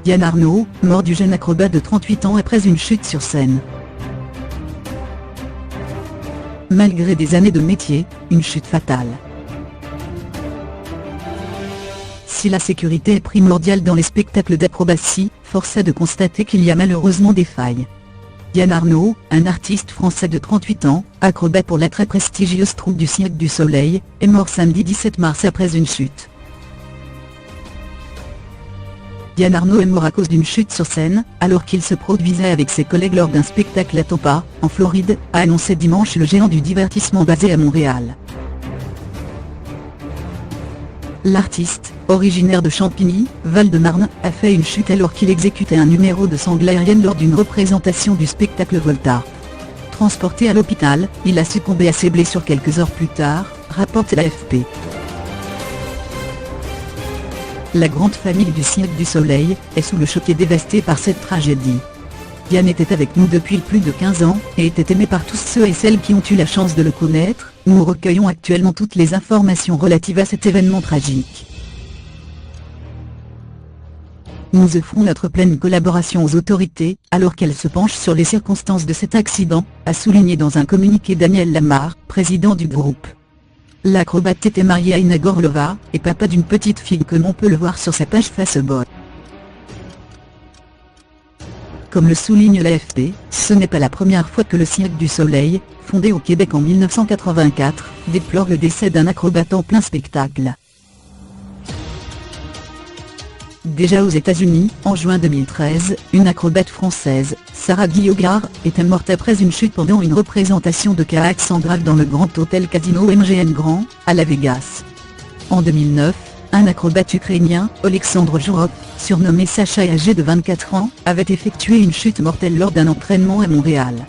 Yann Arnaud, mort du jeune acrobate de 38 ans après une chute sur scène. Malgré des années de métier, une chute fatale. Si la sécurité est primordiale dans les spectacles d'acrobatie, force est de constater qu'il y a malheureusement des failles. Yann Arnaud, un artiste français de 38 ans, acrobate pour la très prestigieuse troupe du Cirque du Soleil, est mort samedi 17 mars après une chute. Yann Arnaud est mort à cause d'une chute sur scène, alors qu'il se produisait avec ses collègues lors d'un spectacle à Tampa, en Floride, a annoncé dimanche le géant du divertissement basé à Montréal. L'artiste, originaire de Champigny, Val-de-Marne, a fait une chute alors qu'il exécutait un numéro de sangle aérienne lors d'une représentation du spectacle Volta. Transporté à l'hôpital, il a succombé à ses blessures quelques heures plus tard, rapporte l'AFP. La grande famille du Cirque du Soleil est sous le choc et dévastée par cette tragédie. Yann était avec nous depuis plus de 15 ans, et était aimé par tous ceux et celles qui ont eu la chance de le connaître. Nous recueillons actuellement toutes les informations relatives à cet événement tragique. Nous offrons notre pleine collaboration aux autorités, alors qu'elles se penchent sur les circonstances de cet accident, a souligné dans un communiqué Daniel Lamar, président du groupe. L'acrobate était marié à Ina Gorlova, et papa d'une petite fille comme on peut le voir sur sa page Facebook. Comme le souligne l'AFP, ce n'est pas la première fois que le Cirque du Soleil, fondé au Québec en 1984, déplore le décès d'un acrobate en plein spectacle. Déjà aux États-Unis, en juin 2013, une acrobate française, Sarah Guillogard, était morte après une chute pendant une représentation de cas accent grave dans le Grand Hôtel Casino MGM Grand, à Las Vegas. En 2009, un acrobate ukrainien, Oleksandr Jourov, surnommé Sacha et âgé de 24 ans, avait effectué une chute mortelle lors d'un entraînement à Montréal.